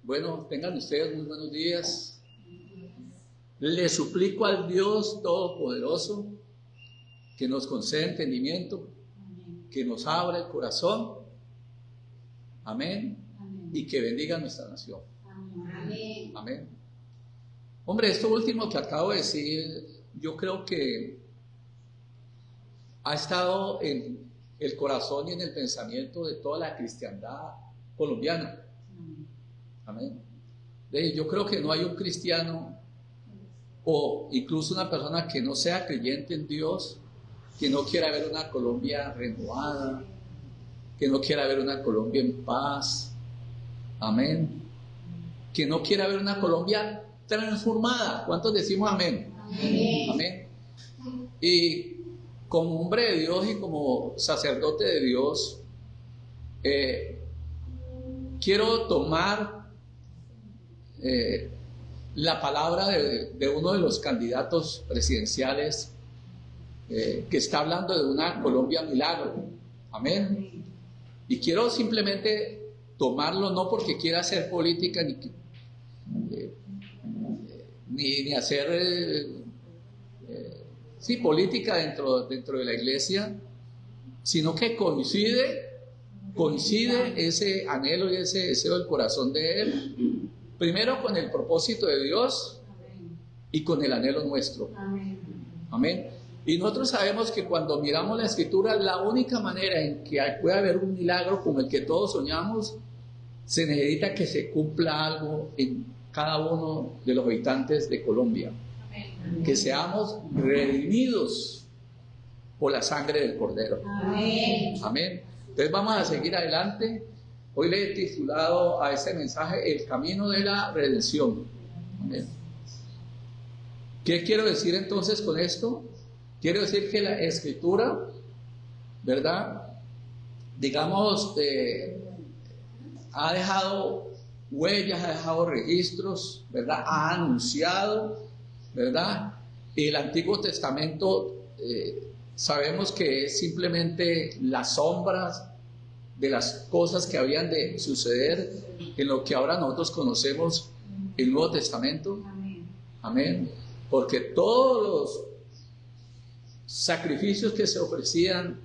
Bueno, tengan ustedes muy buenos días. Le suplico al Dios Todopoderoso que nos conceda entendimiento, que nos abra el corazón, amén, y que bendiga nuestra nación. Amén. Hombre, esto último que acabo de decir, yo creo que ha estado en el corazón y en el pensamiento de toda la cristiandad colombiana. Amén. Yo creo que no hay un cristiano o incluso una persona que no sea creyente en Dios, que no quiera ver una Colombia renovada, que no quiera ver una Colombia en paz. Amén. Que no quiera ver una Colombia transformada. ¿Cuántos decimos amén? Amén. Amén. Y como hombre de Dios y como sacerdote de Dios, quiero tomar la palabra de uno de los candidatos presidenciales que está hablando de una Colombia milagro. Amén. Y quiero simplemente tomarlo no porque quiera hacer política ni hacer política dentro de la iglesia, sino que coincide ese anhelo y ese deseo del corazón de él, primero con el propósito de Dios y con el anhelo nuestro. Amén. Y nosotros sabemos que cuando miramos la Escritura, la única manera en que puede haber un milagro como el que todos soñamos, se necesita que se cumpla algo en cada uno de los habitantes de Colombia. Que seamos redimidos por la sangre del Cordero. Amén. Amén. Entonces vamos a seguir adelante. Hoy le he titulado a este mensaje El camino de la redención. Amén. ¿Qué quiero decir entonces con esto? Quiero decir que la Escritura, ¿verdad? Digamos, ha dejado huellas, ha dejado registros, ¿verdad? Ha anunciado, ¿verdad? El Antiguo Testamento sabemos que es simplemente las sombras de las cosas que habían de suceder en lo que ahora nosotros conocemos el Nuevo Testamento. Amén. Amén. Porque todos los sacrificios que se ofrecían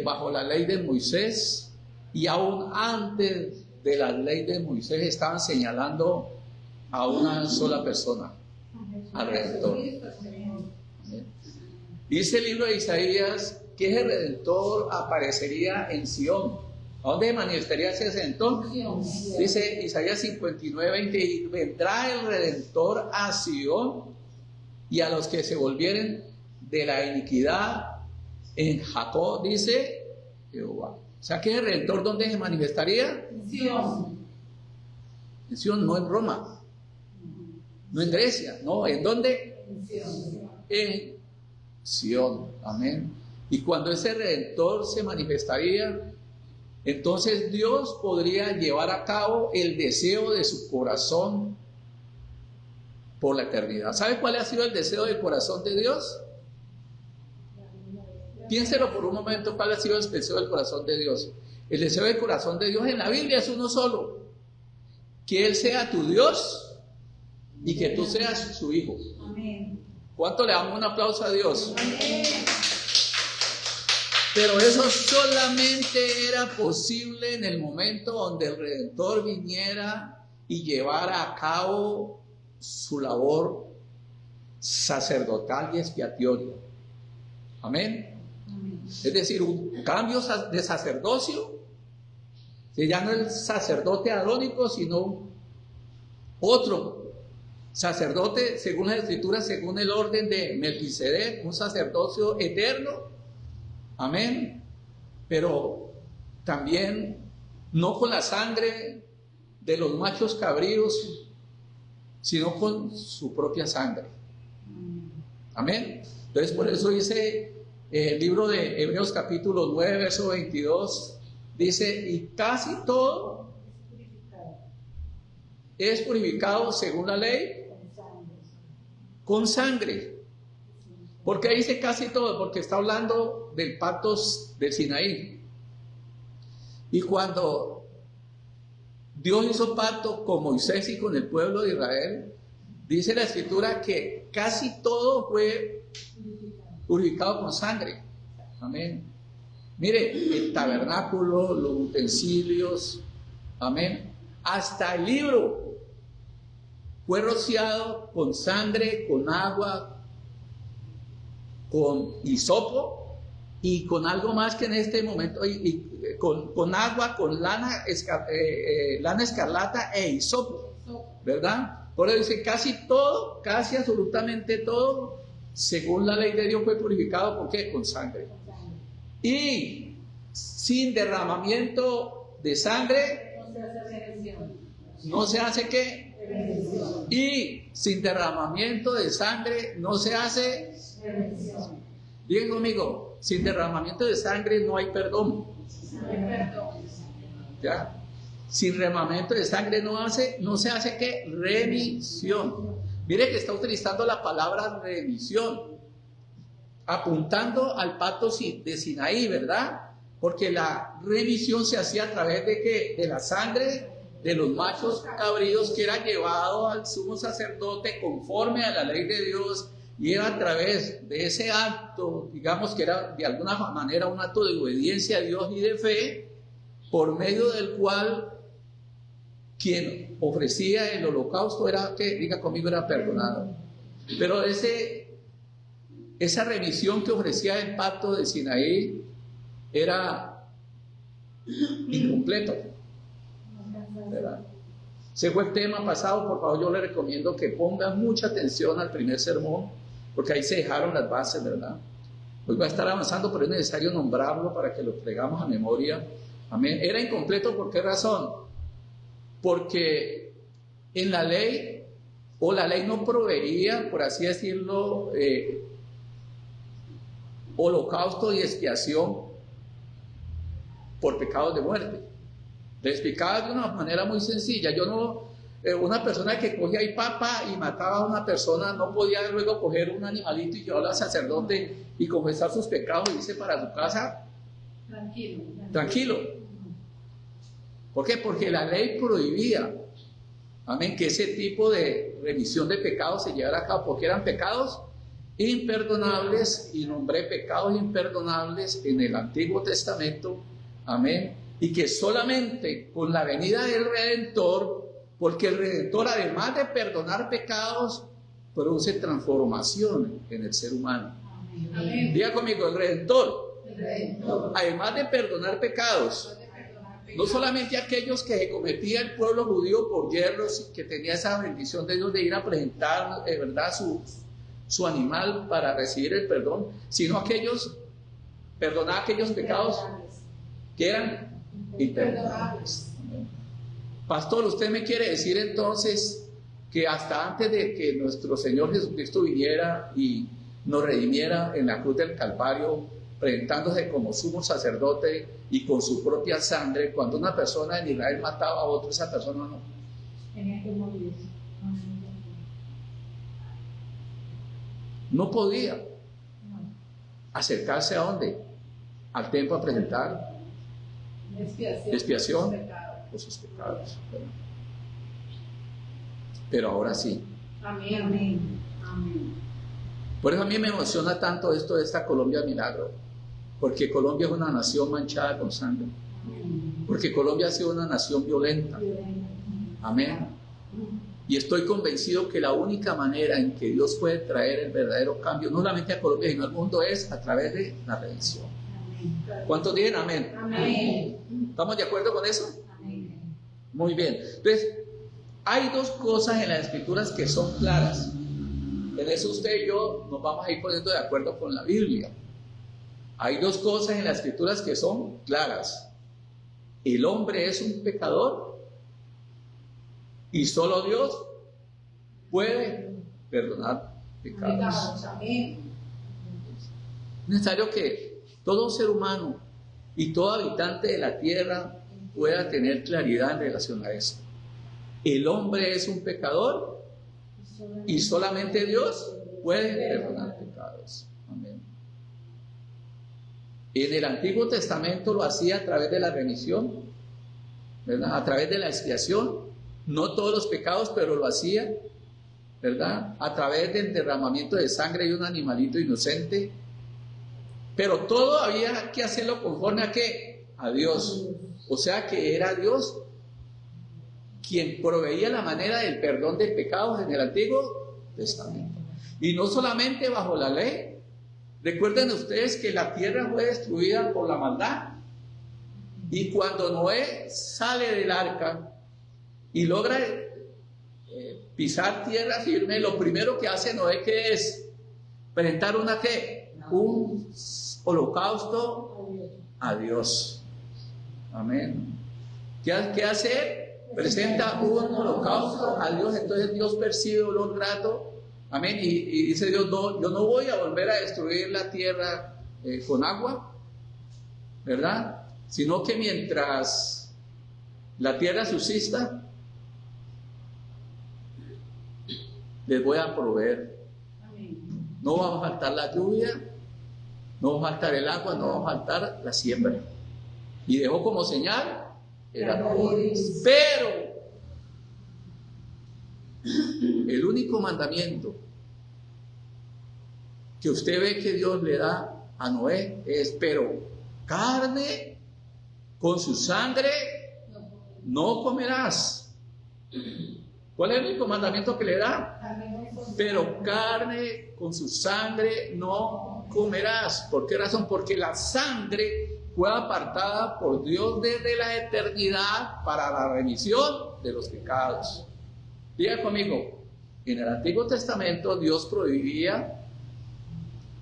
bajo la ley de Moisés y aún antes de la ley de Moisés estaban señalando a una sola persona, al Redentor. Dice el libro de Isaías que ese Redentor aparecería en Sión. ¿A dónde manifestaría ese Redentor? Dice Isaías 59:20, y vendrá el Redentor a Sión y a los que se volvieren de la iniquidad en Jacob, dice Jehová. O sea que el Redentor, ¿dónde se manifestaría? En Sión. En Sión, no en Roma, no en Grecia, no, ¿en dónde? En Sión. En Sión, amén. Y cuando ese Redentor se manifestaría, entonces Dios podría llevar a cabo el deseo de su corazón por la eternidad. ¿Sabe cuál ha sido el deseo del corazón de Dios? Piénselo por un momento, ¿cuál ha sido el deseo del corazón de Dios? El deseo del corazón de Dios en la Biblia es uno solo: que Él sea tu Dios y que tú seas su hijo. Amén. ¿Cuánto le damos un aplauso a Dios? Amén. Pero eso solamente era posible en el momento donde el Redentor viniera y llevara a cabo su labor sacerdotal y expiatoria. Amén. Es decir, un cambio de sacerdocio. Ya no el sacerdote arónico, sino otro sacerdote según la Escritura, según el orden de Melquisedec, un sacerdocio eterno. Amén. Pero también no con la sangre de los machos cabríos, sino con su propia sangre. Amén. Entonces, por eso dice el libro de Hebreos capítulo 9, verso 22, dice: y casi todo es purificado según la ley con sangre. ¿Por qué dice casi todo? Porque está hablando del pacto del Sinaí. Y cuando Dios hizo pacto con Moisés y con el pueblo de Israel. Dice la Escritura que casi todo fue purificado con sangre. Amén. Mire, el tabernáculo, los utensilios, amén. Hasta el libro fue rociado con sangre, con agua, con hisopo y con algo más que en este momento, con agua, con lana escarlata e hisopo, ¿verdad? Por eso dice casi todo, casi absolutamente todo, según la ley de Dios fue purificado. ¿Por qué? Con sangre. Y sin derramamiento de sangre no se hace ¿qué? Y sin derramamiento de sangre no se hace. Digan conmigo, sin derramamiento de sangre no hay perdón. ¿Ya? Sin derramamiento de sangre no se hace ¿qué? Remisión. Mire que está utilizando la palabra remisión, apuntando al pacto de Sinaí, ¿verdad? Porque la remisión se hacía a través de ¿qué? De la sangre de los machos cabríos, que era llevado al sumo sacerdote conforme a la ley de Dios, y era a través de ese acto, digamos que era de alguna manera un acto de obediencia a Dios y de fe, por medio del cual quien ofrecía el holocausto era, que diga conmigo, era perdonado. Pero esa remisión que ofrecía el pacto de Sinaí era incompleto, ¿verdad? Ese fue el tema pasado. Por favor, yo le recomiendo que pongan mucha atención al primer sermón, porque ahí se dejaron las bases, ¿verdad? Hoy va a estar avanzando, pero es necesario nombrarlo para que lo traigamos a memoria. Amén. Era incompleto, ¿por qué razón? Porque en la ley, o la ley no proveía, por así decirlo, holocausto y expiación por pecados de muerte. Le explicaba de una manera muy sencilla. Una persona que cogía ahí papa y mataba a una persona no podía luego coger un animalito y llevarlo al sacerdote y confesar sus pecados y irse para su casa tranquilo. ¿Por qué? Porque la ley prohibía, amén, que ese tipo de remisión de pecados se llevara a cabo, porque eran pecados imperdonables, y nombré pecados imperdonables en el Antiguo Testamento, amén, y que solamente con la venida del Redentor, porque el Redentor, además de perdonar pecados, produce transformación en el ser humano. Amén. Diga conmigo, el Redentor, además de perdonar pecados, no solamente aquellos que cometía el pueblo judío por yerros, que tenía esa bendición de Dios de ir a presentar, ¿verdad?, su animal para recibir el perdón, sino perdonaba aquellos pecados que eran imperdonables. Pastor, ¿usted me quiere decir entonces que hasta antes de que nuestro Señor Jesucristo viniera y nos redimiera en la cruz del Calvario, presentándose como sumo sacerdote y con su propia sangre, cuando una persona en Israel mataba a otro, esa persona no tenía que morir? No podía acercarse a dónde? Al templo a presentar expiación por sus pecados. Pero ahora sí. Amén, amén, amén. Por eso a mí me emociona tanto esto de esta Colombia Milagro, porque Colombia es una nación manchada con sangre, porque Colombia ha sido una nación violenta. Amén. Y estoy convencido que la única manera en que Dios puede traer el verdadero cambio, no solamente a Colombia, sino al mundo, es a través de la redención. ¿Cuántos dicen amén? Amén. ¿Estamos de acuerdo con eso? Amén. Muy bien. Entonces, hay dos cosas en las Escrituras que son claras. En eso usted y yo nos vamos a ir poniendo de acuerdo con la Biblia. Hay dos cosas en las Escrituras que son claras. El hombre es un pecador y solo Dios puede perdonar pecados. Es necesario que todo ser humano y todo habitante de la tierra pueda tener claridad en relación a eso. El hombre es un pecador y solamente Dios puede perdonar pecados. Amén. En el Antiguo Testamento lo hacía a través de la remisión, ¿verdad? A través de la expiación, no todos los pecados, pero lo hacía, ¿verdad? A través del derramamiento de sangre de un animalito inocente, pero todo había que hacerlo conforme a ¿qué? A Dios. O sea que era Dios quien proveía la manera del perdón de pecados en el Antiguo Testamento. Y no solamente bajo la ley. Recuerden ustedes que la tierra fue destruida por la maldad. Y cuando Noé sale del arca y logra pisar tierra firme, lo primero que hace Noé, ¿qué es? Presentar una ¿qué? Un holocausto a Dios. Amén. ¿Qué hace? Presenta un holocausto a Dios. Entonces Dios percibe olor grato. Amén. Y dice Dios, no, yo no voy a volver a destruir la tierra con agua, ¿verdad? Sino que mientras la tierra subsista, les voy a proveer. No va a faltar la lluvia, no va a faltar el agua, no va a faltar la siembra. Y dejó como señal el arco iris. Pero el único mandamiento que usted ve que Dios le da a Noé es: pero carne con su sangre no comerás. ¿Cuál es el único mandamiento que le da? Pero carne con su sangre no comerás. ¿Por qué razón? Porque la sangre fue apartada por Dios desde la eternidad para la remisión de los pecados. Diga conmigo, en el Antiguo Testamento Dios prohibía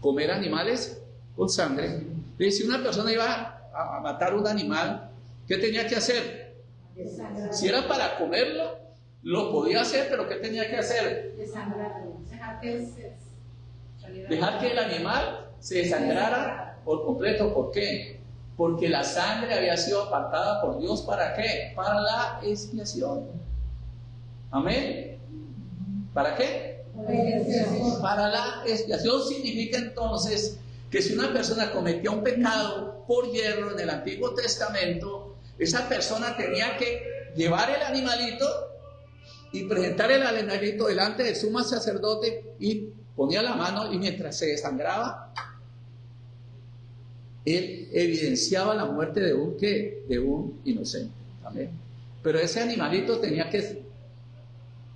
comer animales con sangre. Y si una persona iba a matar un animal, ¿qué tenía que hacer? Si era para comerlo, lo podía hacer, pero ¿qué tenía que hacer? Dejar que el animal se desangrara por completo. ¿Por qué? Porque la sangre había sido apartada por Dios. ¿Para qué? Para la expiación. Amén. ¿Para qué? Para la expiación. Significa entonces que si una persona cometía un pecado por yerro en el Antiguo Testamento, esa persona tenía que llevar el animalito y presentar el animalito delante del sumo sacerdote, y ponía la mano, y mientras se desangraba, él evidenciaba la muerte de un ¿qué? De un inocente. ¿Amén? Pero ese animalito tenía que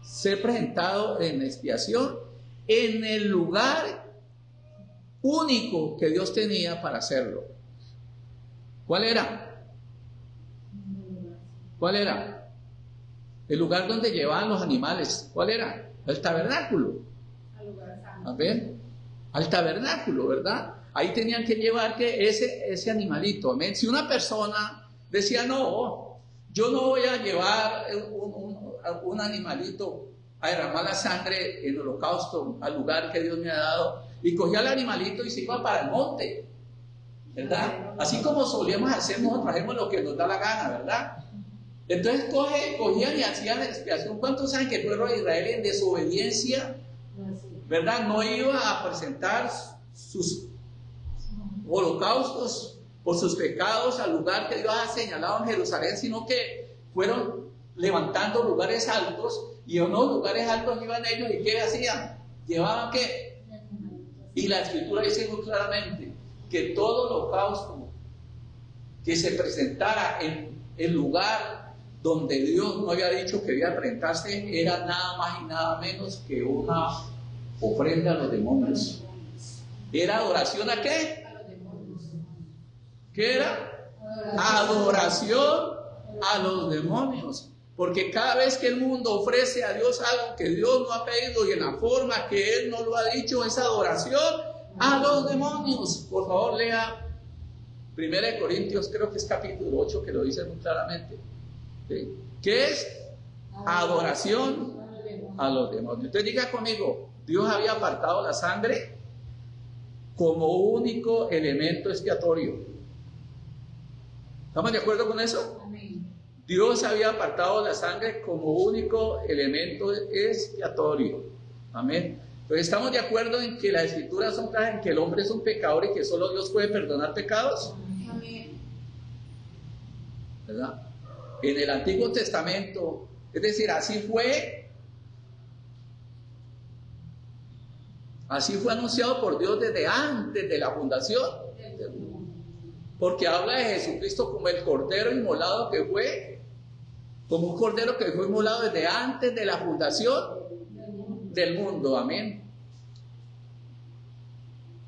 ser presentado en expiación en el lugar único que Dios tenía para hacerlo. ¿Cuál era? ¿Cuál era? El lugar donde llevaban los animales. ¿Cuál era? El tabernáculo. A ver, al tabernáculo, ¿verdad? Ahí tenían que llevar que ese animalito. Amén. Si una persona decía, no, yo no voy a llevar un animalito a derramar la sangre en holocausto al lugar que Dios me ha dado, y cogía el animalito y se iba para el monte, ¿verdad? Así como solíamos hacer nosotros, hacemos lo que nos da la gana, ¿verdad? Entonces cogían y hacían expiación. ¿Cuántos saben que el pueblo de Israel, en desobediencia, ¿verdad?, no iba a presentar sus holocaustos por sus pecados al lugar que Dios ha señalado en Jerusalén, sino que fueron levantando lugares altos, y en unos lugares altos iban ellos, y ¿qué hacían? ¿Llevaban qué? Y la Escritura dice muy claramente que todo holocausto que se presentara en el lugar donde Dios no había dicho que debía presentarse era nada más y nada menos que una ofrenda a los demonios. ¿Era adoración a qué? ¿Qué era? Adoración a los demonios. Porque cada vez que el mundo ofrece a Dios algo que Dios no ha pedido y en la forma que Él no lo ha dicho, es adoración a los demonios. Por favor, lea 1 Corintios, creo que es capítulo 8, que lo dice muy claramente. ¿Sí? ¿Qué es? Adoración a los demonios. Entonces diga conmigo, Dios había apartado la sangre como único elemento expiatorio. ¿Estamos de acuerdo con eso? Amén. Dios había apartado la sangre como único elemento expiatorio. Amén. Entonces, ¿estamos de acuerdo en que las Escrituras son claras en que el hombre es un pecador y que solo Dios puede perdonar pecados? Amén. ¿Verdad? en el Antiguo Testamento, es decir, así fue anunciado por Dios desde antes de la fundación del mundo. Porque habla de Jesucristo como el cordero inmolado que fue, como un cordero que fue inmolado desde antes de la fundación del mundo. Amén.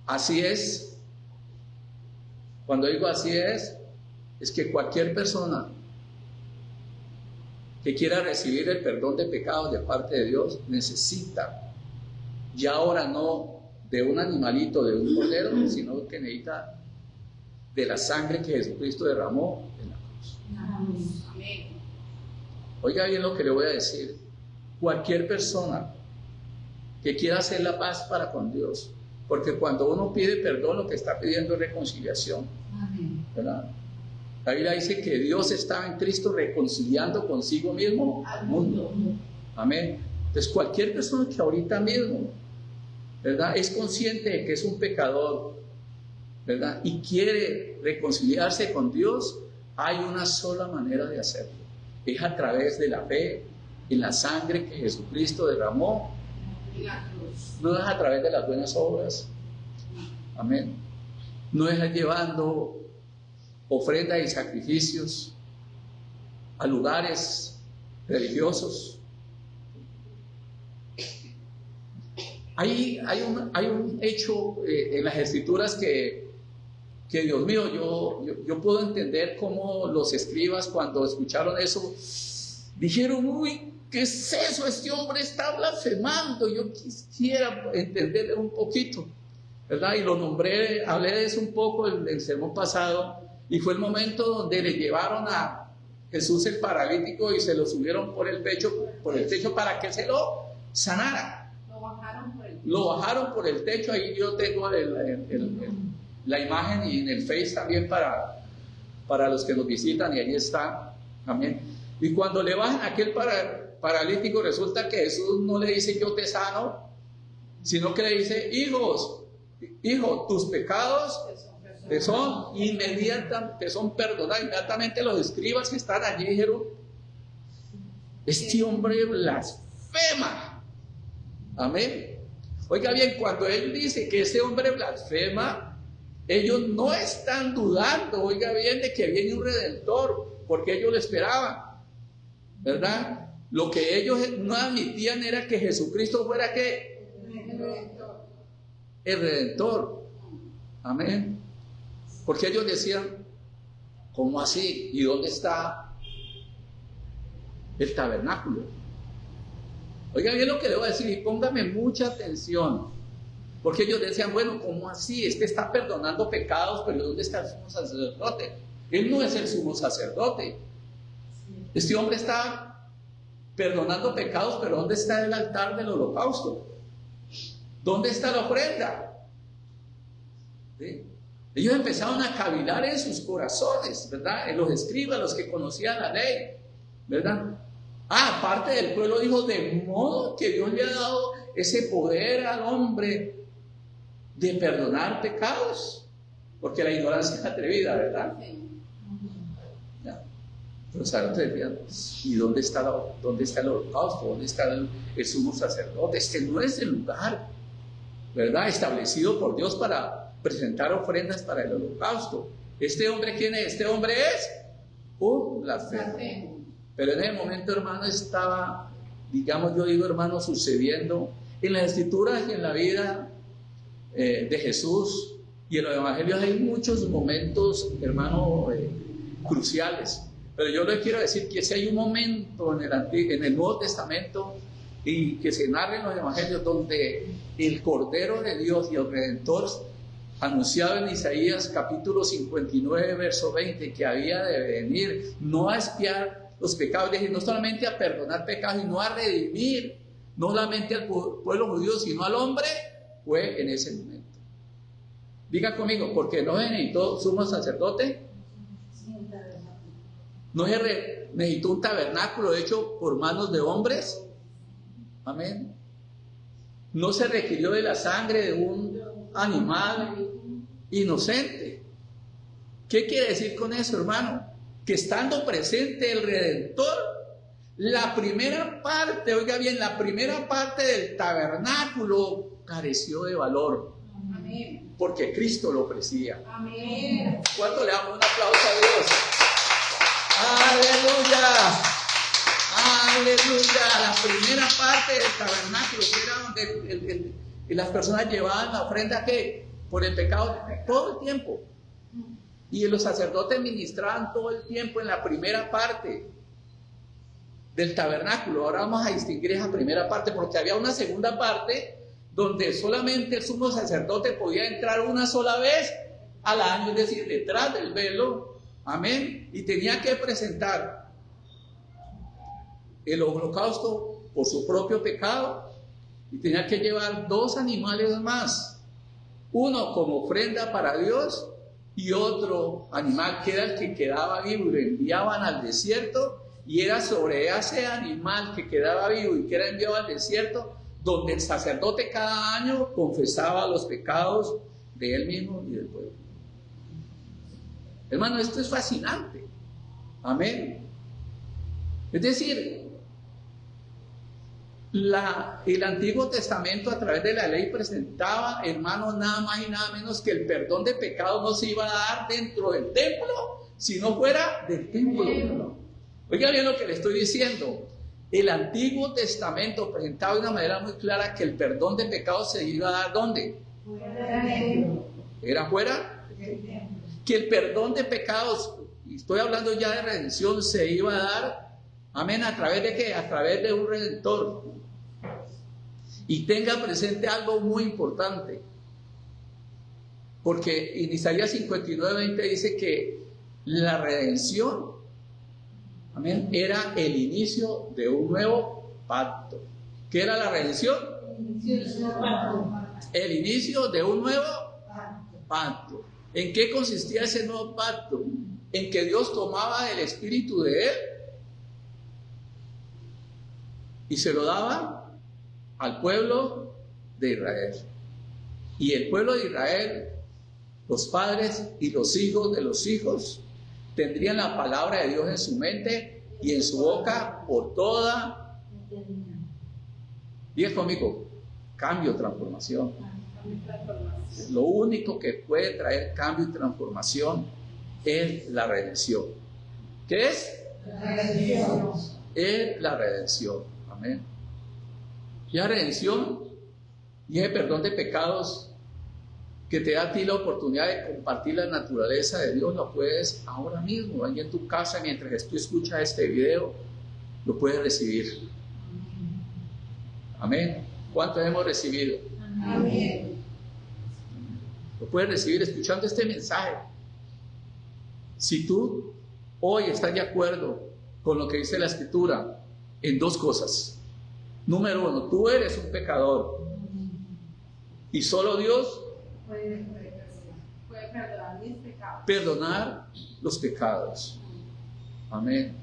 Así es. Cuando digo así es que cualquier persona que quiera recibir el perdón de pecados de parte de Dios necesita, ya ahora no de un animalito, de un cordero, sino que necesita de la sangre que Jesucristo derramó en la cruz. Amén. Oiga bien lo que le voy a decir. Cualquier persona que quiera hacer la paz para con Dios, porque cuando uno pide perdón, lo que está pidiendo es reconciliación, ¿verdad? La Biblia dice que Dios estaba en Cristo reconciliando consigo mismo al mundo. Amén. Entonces cualquier persona que ahorita mismo, ¿verdad?, es consciente de que es un pecador, ¿verdad?, y quiere reconciliarse con Dios, hay una sola manera de hacerlo. Es a través de la fe en la sangre que Jesucristo derramó. No es a través de las buenas obras. Amén. No es llevando ofrendas y sacrificios a lugares religiosos. Hay un hecho en las Escrituras que Dios mío, yo puedo entender cómo los escribas, cuando escucharon eso, dijeron: uy, ¿qué es eso? Este hombre está blasfemando. Yo quisiera entenderle un poquito, ¿verdad? Y lo nombré, hablé de eso un poco en el sermón pasado, y fue el momento donde le llevaron a Jesús el paralítico y se lo subieron por el techo para que se lo sanara. Lo bajaron por el techo. Ahí yo tengo la imagen, y en el Face también para los que nos visitan, y ahí está. Amén. Y cuando le bajan a aquel paralítico, resulta que Jesús no le dice: yo te sano, sino que le dice: hijo, tus pecados te son perdonados. Inmediatamente los escribas que están allí dijeron: este hombre blasfema. Amén. Oiga bien, cuando él dice que ese hombre blasfema, ellos no están dudando, oiga bien, de que viene un redentor, porque ellos lo esperaban, ¿verdad? Lo que ellos no admitían era que Jesucristo fuera ¿qué? El redentor. Amén. Porque ellos decían: ¿cómo así? ¿Y dónde está el tabernáculo? Oiga bien lo que le voy a decir, y póngame mucha atención, porque ellos decían: bueno, ¿cómo así? Este está perdonando pecados, pero ¿dónde está el sumo sacerdote? Él no es el sumo sacerdote. Este hombre está perdonando pecados, pero ¿dónde está el altar del holocausto? ¿Dónde está la ofrenda? ¿Sí? Ellos empezaron a cavilar en sus corazones, ¿verdad? En los escribas, los que conocían la ley, ¿verdad? Parte del pueblo dijo: de modo que Dios le ha dado ese poder al hombre de perdonar pecados, porque la ignorancia es atrevida, ¿verdad? Ya. Los sacerdotes decían: ¿y dónde está el holocausto? ¿Dónde está el sumo sacerdote? Este no es el lugar, ¿verdad?, establecido por Dios para presentar ofrendas para el holocausto. ¿Este hombre quién es? Este hombre es un blasfemo. Pero en ese momento, hermano, estaba, hermano, sucediendo en las Escrituras y en la vida de Jesús y en los Evangelios. Hay muchos momentos, hermano, cruciales. Pero yo les quiero decir que si hay un momento en el Nuevo Testamento, y que se narra en los Evangelios, donde el Cordero de Dios y el Redentor, anunciado en Isaías capítulo 59, verso 20, que había de venir no a expiar los pecados, no solamente a perdonar pecados, sino a redimir no solamente al pueblo judío, sino al hombre, fue en ese momento. Diga conmigo: porque no se necesitó sumo sacerdote, no se necesitó un tabernáculo hecho por manos de hombres. Amén. No se requirió de la sangre de un animal inocente. ¿Qué quiere decir con eso, hermano? que estando presente el Redentor, la primera parte, oiga bien, la primera parte del tabernáculo careció de valor. Amén. Porque Cristo lo ofrecía. Amén. ¿Cuánto le damos un aplauso a Dios? ¡Aleluya! ¡Aleluya! La primera parte del tabernáculo, que era donde las personas llevaban la ofrenda que por el pecado todo el tiempo. Y los sacerdotes ministraban todo el tiempo en la primera parte del tabernáculo. Ahora vamos a distinguir esa primera parte, porque había una segunda parte donde solamente el sumo sacerdote podía entrar una sola vez al año, es decir, detrás del velo, amén, y tenía que presentar el holocausto por su propio pecado, y tenía que llevar 2 animales más, uno como ofrenda para Dios y otro animal que era el que quedaba vivo, y lo enviaban al desierto, y era sobre ese animal que quedaba vivo y que era enviado al desierto donde el sacerdote cada año confesaba los pecados de él mismo y del pueblo. Hermano, esto es fascinante. Amén. Es decir, el Antiguo Testamento a través de la ley presentaba, hermano, nada más y nada menos que el perdón de pecados no se iba a dar dentro del templo, sino fuera del templo. Oiga bien lo que le estoy diciendo. El Antiguo Testamento presentaba de una manera muy clara que el perdón de pecados se iba a dar ¿dónde? ¿Era fuera? Que el perdón de pecados, y estoy hablando ya de redención, se iba a dar, amén, ¿a través de qué? A través de un redentor. Y tenga presente algo muy importante, porque en Isaías 59:20 dice que la redención, amén, era el inicio de un nuevo pacto. ¿Qué era la redención? El inicio de un nuevo pacto. ¿En qué consistía ese nuevo pacto? En que Dios tomaba el espíritu de él y se lo daba al pueblo de Israel. Y el pueblo de Israel, los padres y los hijos de los hijos, tendrían la palabra de Dios en su mente y en su boca por toda. Diga conmigo, cambio, transformación. Lo único que puede traer cambio y transformación es la redención. ¿Qué es? La redención. Es la redención. Amén. Y la redención y el perdón de pecados que te da a ti la oportunidad de compartir la naturaleza de Dios, lo puedes ahora mismo, ahí en tu casa, mientras tú escuchas este video, lo puedes recibir. Amén. ¿Cuántos hemos recibido? Amén. Lo puedes recibir escuchando este mensaje. Si tú hoy estás de acuerdo con lo que dice la Escritura en 2 cosas. Número 1, tú eres un pecador y solo Dios Puede perdonar mis pecados. perdonar los pecados. Amén.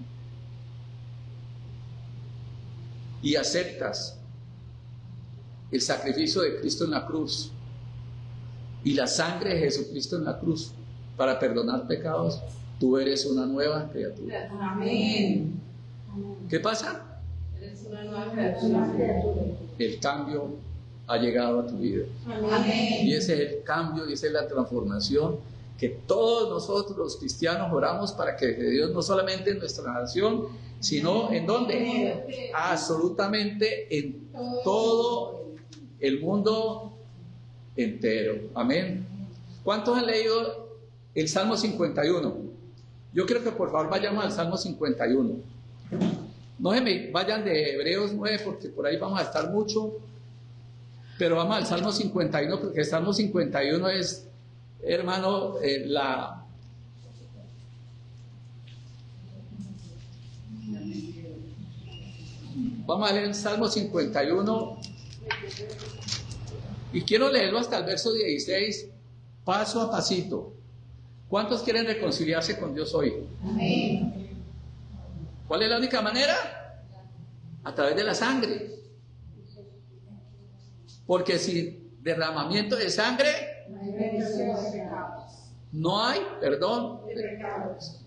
Y aceptas el sacrificio de Cristo en la cruz y la sangre de Jesucristo en la cruz para perdonar pecados, tú eres una nueva criatura. Amén. ¿Qué pasa? Eres una nueva criatura. El cambio ha llegado a tu vida. Amén. Y ese es el cambio y esa es la transformación que todos nosotros los cristianos oramos para que Dios no solamente en nuestra nación, sino ¿en dónde? Absolutamente en todo el mundo entero. Amén. ¿Cuántos han leído el Salmo 51? Yo creo que por favor vayamos al Salmo 51. No se me vayan de Hebreos 9 porque por ahí vamos a estar mucho. Pero vamos al Salmo 51 porque el Salmo 51 es, hermano, Vamos a leer el Salmo 51 y quiero leerlo hasta el verso 16, paso a pasito. ¿Cuántos quieren reconciliarse con Dios hoy? Amén. ¿Cuál es la única manera? A través de la sangre. Porque sin derramamiento de sangre No hay remisión de pecados. no hay perdón. De pecados.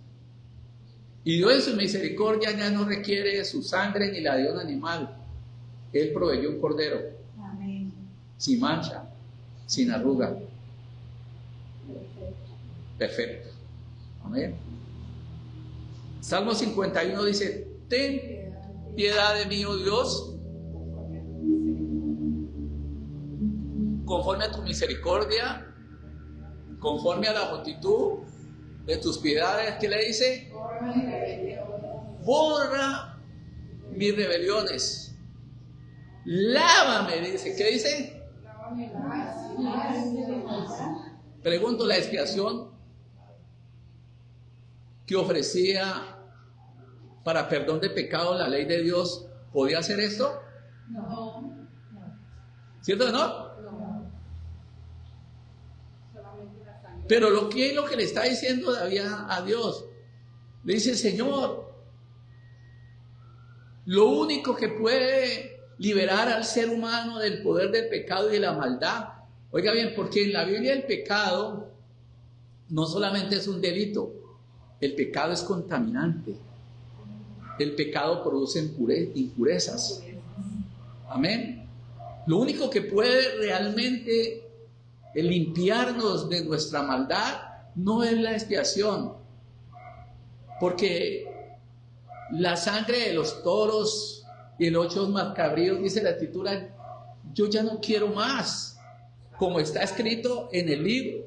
Y Dios en su misericordia ya no requiere su sangre ni la de un animal. Él proveyó un cordero, Amén. sin mancha, sin arruga. Perfecto. Amén. Salmo 51 dice: ten piedad de mí, oh Dios, conforme a tu misericordia, conforme a la multitud de tus piedades. ¿Qué le dice? Borra mis rebeliones. Lávame, dice. ¿Qué dice? Pregunto, la expiación que ofrecía para perdón de pecado la ley de Dios, ¿podía hacer esto? No. ¿Cierto o no? No. Solamente la sangre. Pero lo que le está diciendo David a Dios, le dice: Señor, lo único que puede liberar al ser humano del poder del pecado y de la maldad, oiga bien, porque en la Biblia el pecado no solamente es un delito, el pecado es contaminante, el pecado produce impurezas. Amén. Lo único que puede realmente limpiarnos de nuestra maldad no es la expiación, porque la sangre de los toros y el ocho macabríos, dice la escritura, yo ya no quiero más, como está escrito en el libro,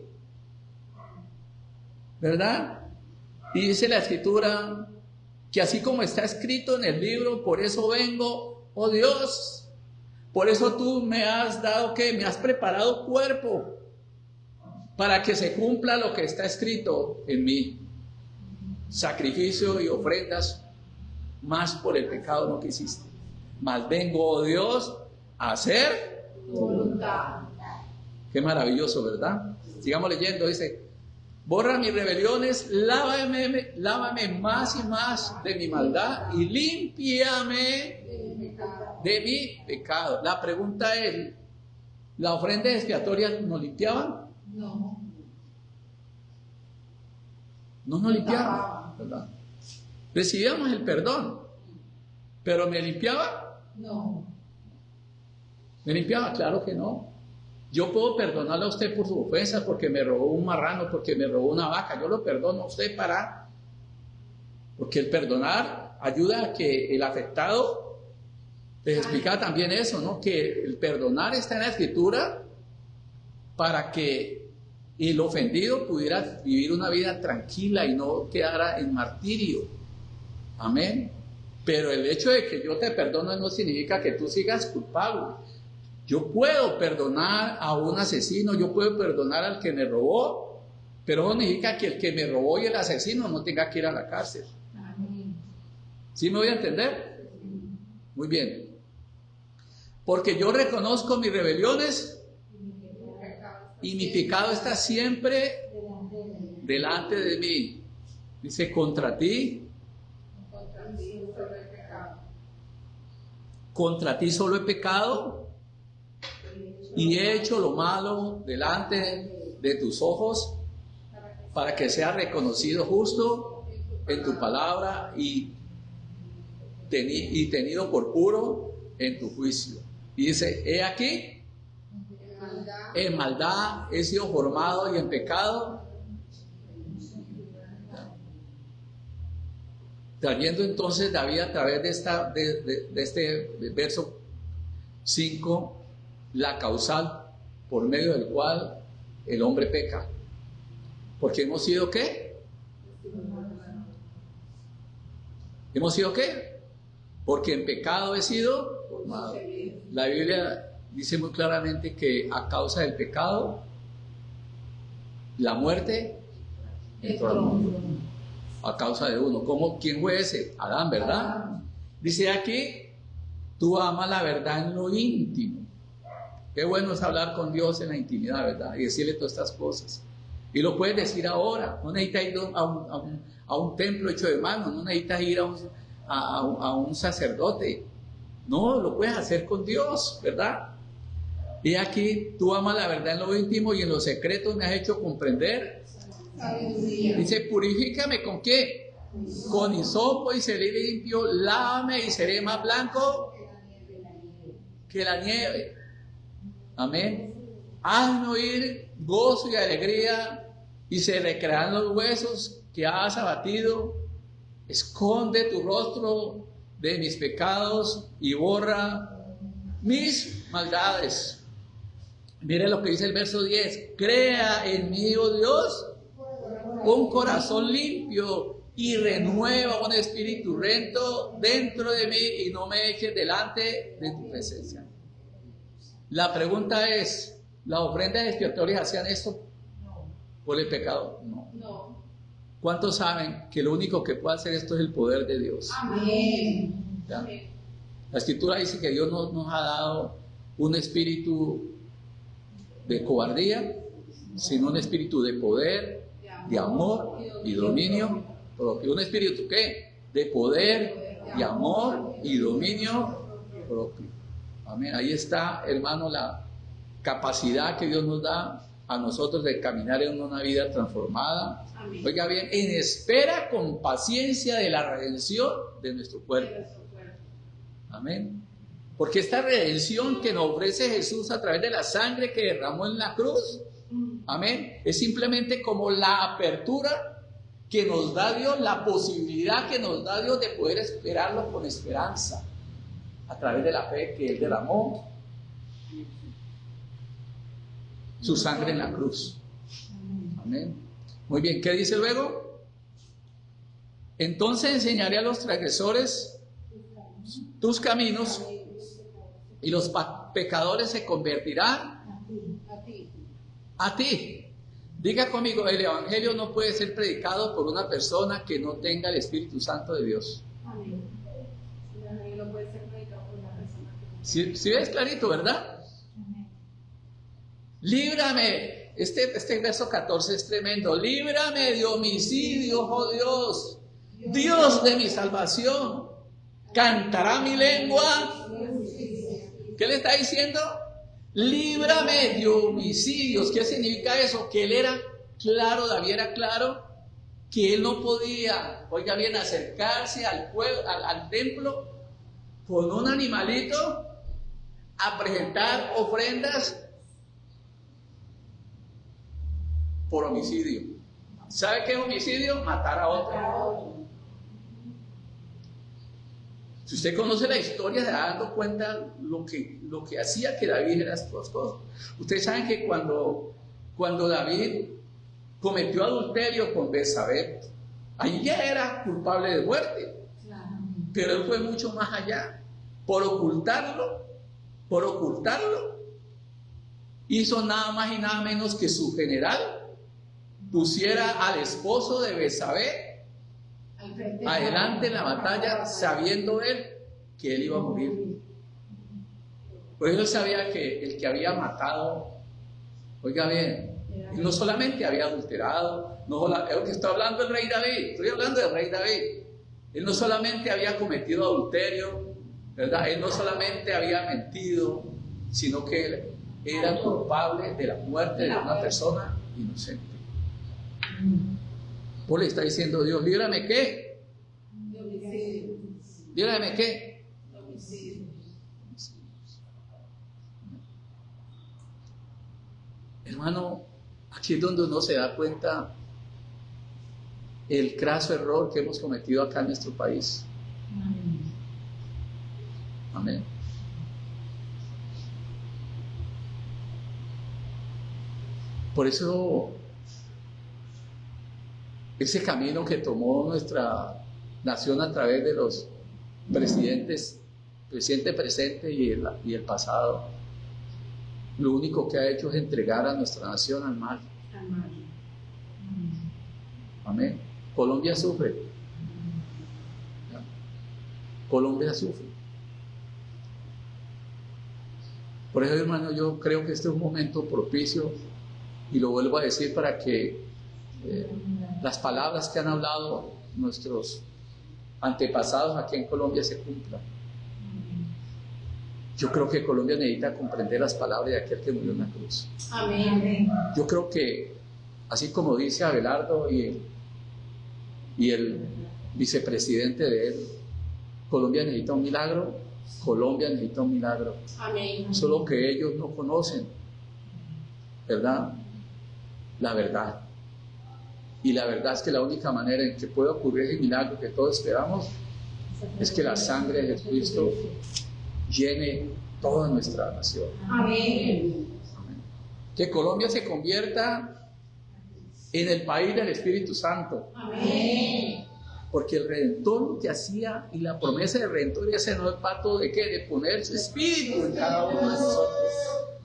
¿verdad? Y dice la escritura que así como está escrito en el libro, por eso vengo, oh Dios, por eso tú me has dado, ¿qué? Me has preparado cuerpo para que se cumpla lo que está escrito en mí. Sacrificio y ofrendas, más por el pecado no quisiste. Mas vengo, oh Dios, a hacer Tu voluntad. Qué maravilloso, ¿verdad? Sigamos leyendo, dice: borra mis rebeliones, lávame más y más de mi maldad y límpiame de mi pecado. La pregunta es, ¿la ofrenda expiatoria nos limpiaban? No. No nos limpiaban, ¿verdad? Recibíamos el perdón, pero ¿me limpiaba? No. ¿Me limpiaba? Claro que no. Yo puedo perdonarle a usted por su ofensa, porque me robó un marrano, porque me robó una vaca. Yo lo perdono a usted porque el perdonar ayuda a que el afectado, les explicaba también eso, ¿no? Que el perdonar está en la escritura para que el ofendido pudiera vivir una vida tranquila y no quedara en martirio. Amén. Pero el hecho de que yo te perdono no significa que tú sigas culpable. Yo puedo perdonar a un asesino, yo puedo perdonar al que me robó, pero no significa que el que me robó y el asesino no tenga que ir a la cárcel. ¿Sí me voy a entender? Muy bien. Porque yo reconozco mis rebeliones y mi pecado está siempre delante de mí. Dice: contra ti solo he pecado y he hecho lo malo delante de tus ojos, para que sea reconocido justo en tu palabra y tenido por puro en tu juicio. Y dice: he aquí, en maldad he sido formado y en pecado. Trayendo entonces David a través de este verso 5, la causal por medio del cual el hombre peca. Porque hemos sido ¿qué? ¿Hemos sido qué? Porque en pecado he sido formado. La Biblia dice muy claramente que a causa del pecado, la muerte entró al mundo. A causa de uno. ¿Quién fue ese? Adán, ¿verdad? Dice aquí: tú amas la verdad en lo íntimo. Qué bueno es hablar con Dios en la intimidad, ¿verdad? Y decirle todas estas cosas. Y lo puedes decir ahora. No necesitas ir a un templo hecho de mano. No necesitas ir a un sacerdote. No, lo puedes hacer con Dios, ¿verdad? Y aquí: tú amas la verdad en lo íntimo y en lo secreto me has hecho comprender. Sabiduría. Dice: purifícame ¿con qué? con hisopo y seré limpio, lávame y seré más blanco que la nieve. Amén. Hazme oír gozo y alegría y se recrearán los huesos que has abatido. Esconde tu rostro de mis pecados y borra mis maldades. Mire lo que dice el verso 10. Crea en mí, oh Dios, un corazón limpio y renueva un espíritu recto dentro de mí y no me eches delante de tu presencia. La pregunta es, ¿las ofrendas expiatorias hacían esto por el pecado? No. No. ¿Cuántos saben que lo único que puede hacer esto es el poder de Dios? Amén. ¿Ya? Amén. La Escritura dice que Dios no nos ha dado un espíritu de cobardía, sino un espíritu de poder, de amor y dominio propio. ¿Un espíritu qué? De poder, de amor y dominio propio. Amén. Ahí está, hermano, la capacidad que Dios nos da a nosotros de caminar en una vida transformada. Amén. Oiga bien, en espera con paciencia de la redención de nuestro cuerpo. Amén. Porque esta redención que nos ofrece Jesús a través de la sangre que derramó en la cruz, amén, es simplemente como la apertura que nos da Dios, la posibilidad que nos da Dios de poder esperarlo con esperanza a través de la fe que Él derramó su sangre en la cruz. Amén. Muy bien, ¿qué dice luego? Entonces enseñaré a los transgresores tus caminos y los pecadores se convertirán a ti. Diga conmigo, el evangelio no puede ser predicado por una persona que no tenga el Espíritu Santo de Dios. Amén. El evangelio no puede ser predicado por una persona que no. Si ves clarito, ¿verdad? Líbrame. Este verso 14 es tremendo. Líbrame de homicidio, oh Dios, Dios de mi salvación. Cantará mi lengua. ¿Qué le está diciendo? Líbrame de homicidios. ¿Qué significa eso? Que él era claro, David era claro, que él no podía, oiga bien, acercarse al templo con un animalito a presentar ofrendas por homicidio. ¿Sabe qué es homicidio? Matar a otro. Si usted conoce la historia, se va dando cuenta lo que hacía que David era estas cosas. Ustedes saben que cuando David cometió adulterio con Betsabé, ahí ya era culpable de muerte. Pero él fue mucho más allá. Por ocultarlo, hizo nada más y nada menos que su general pusiera al esposo de Betsabé adelante en la batalla, sabiendo él que él iba a morir. Por eso él sabía que el que había matado, oiga bien, él no solamente había adulterado, es lo que está hablando el rey David, estoy hablando del rey David. Él no solamente había cometido adulterio, ¿verdad? Él no solamente había mentido, sino que él era culpable de la muerte de una persona inocente. Paul le está diciendo, Dios, líbrame ¿qué? Líbrame ¿qué? Hermano, aquí es donde uno se da cuenta el craso error que hemos cometido acá en nuestro país. Amén. Por eso ese camino que tomó nuestra nación a través de los presidente presente y el pasado, lo único que ha hecho es entregar a nuestra nación al mal. Amén. Colombia sufre. Colombia sufre. Por eso, hermano, yo creo que este es un momento propicio, y lo vuelvo a decir para que las palabras que han hablado nuestros antepasados aquí en Colombia se cumplan. Yo creo que Colombia necesita comprender las palabras de aquel que murió en la cruz. Amén. Yo creo que, así como dice Abelardo y vicepresidente de él. Colombia necesita un milagro, Colombia necesita un milagro. Amén. Solo que ellos no conocen, ¿verdad? La verdad. Y la verdad es que la única manera en que puede ocurrir ese milagro que todos esperamos es que la sangre de Jesucristo llene toda nuestra nación. Amén. Que Colombia se convierta en el país del Espíritu Santo. Amén. Porque el Redentor lo que hacía, y la promesa del Redentor es el nuevo pacto de qué, de poner su Espíritu en cada uno de nosotros.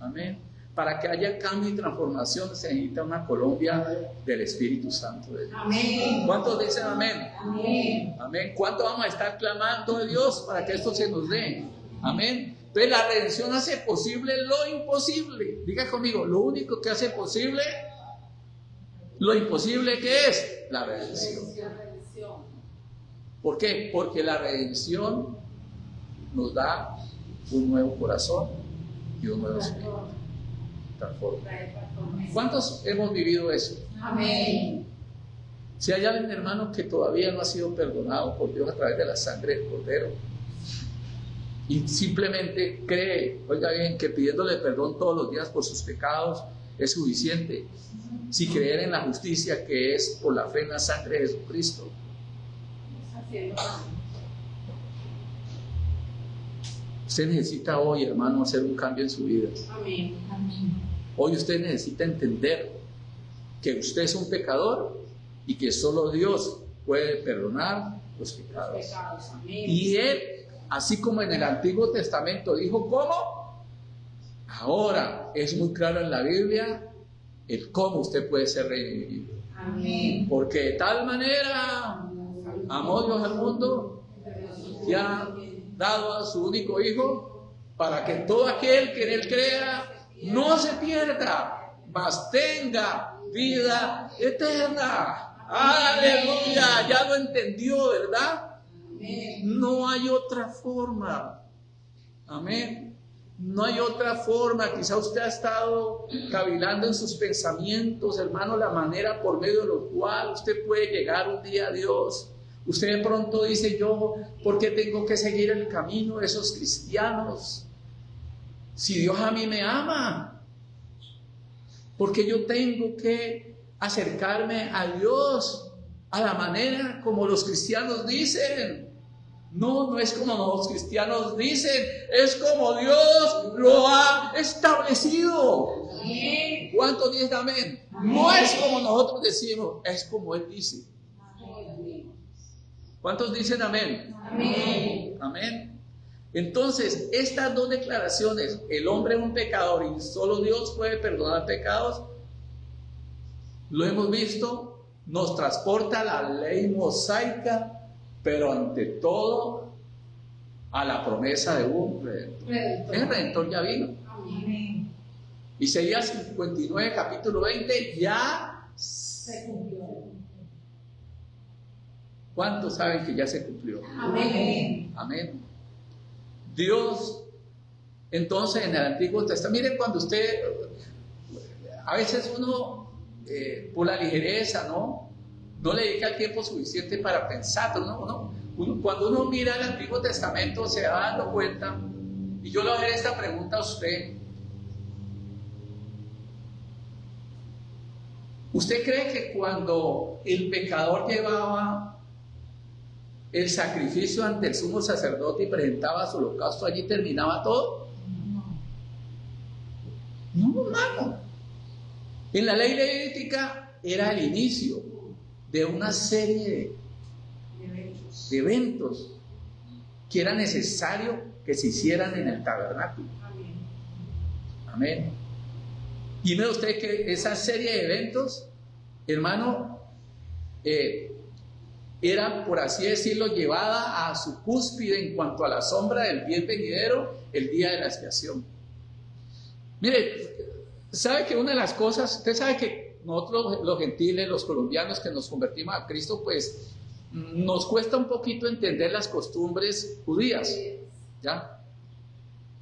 Amén. Para que haya cambio y transformación se necesita una Colombia del Espíritu Santo de Dios. Amén. ¿Cuántos dicen amén? Amén. Amén. ¿Cuánto vamos a estar clamando de Dios para que esto se nos dé? Amén. Entonces la redención hace posible lo imposible. Diga conmigo, lo único que hace posible lo imposible que es la redención. ¿Por qué? Porque la redención nos da un nuevo corazón y un nuevo espíritu. Transforma. ¿Cuántos hemos vivido eso? Amén. Si hay alguien, hermano, que todavía no ha sido perdonado por Dios a través de la sangre del Cordero y simplemente cree, oiga bien, que pidiéndole perdón todos los días por sus pecados es suficiente, si creer en la justicia que es por la fe en la sangre de Jesucristo, usted necesita hoy, hermano, hacer un cambio en su vida. Amén. Hoy usted necesita entender que usted es un pecador y que solo Dios puede perdonar los pecados. Y Él, así como en el Antiguo Testamento dijo cómo, ahora es muy claro en la Biblia el cómo usted puede ser redimido. Amén. Porque de tal manera amó Dios al mundo que ha dado a su único Hijo para que todo aquel que en Él crea no se pierda, mas tenga vida eterna. Aleluya, ya lo entendió, ¿verdad? No hay otra forma. Amén. No hay otra forma. Quizá usted ha estado cavilando en sus pensamientos, hermano, la manera por medio de lo cual usted puede llegar un día a Dios. Usted de pronto dice, yo, ¿por qué tengo que seguir el camino de esos cristianos? Si Dios a mí me ama, porque yo tengo que acercarme a Dios a la manera como los cristianos dicen. No, no es como los cristianos dicen, es como Dios lo ha establecido. Amén. ¿Cuántos dicen amén? No es como nosotros decimos, es como Él dice. ¿Cuántos dicen amén? Amén. Amén. Entonces, estas dos declaraciones, el hombre es un pecador y solo Dios puede perdonar pecados, lo hemos visto, nos transporta a la ley mosaica, pero ante todo a la promesa de un redentor. El redentor ya vino. Amén. Isaías 59, capítulo 20, ya Se cumplió. ¿Cuántos saben que ya se cumplió? Amén. Amén. Dios, entonces en el Antiguo Testamento, miren cuando usted, a veces uno, por la ligereza, no le dedica el tiempo suficiente para pensar, cuando uno mira el Antiguo Testamento se va dando cuenta, y yo le voy a hacer esta pregunta a usted. ¿Usted cree que cuando el pecador llevaba el sacrificio ante el sumo sacerdote y presentaba su holocausto, allí terminaba todo? No, hermano. En la ley levítica era el inicio de una serie de eventos que era necesario que se hicieran en el tabernáculo. Amén. Y ve usted que esa serie de eventos, hermano, era, por así decirlo, llevada a su cúspide en cuanto a la sombra del bien venidero, el día de la expiación. Mire, sabe que una de las cosas, usted sabe que nosotros los gentiles, los colombianos que nos convertimos a Cristo, pues nos cuesta un poquito entender las costumbres judías, ¿ya?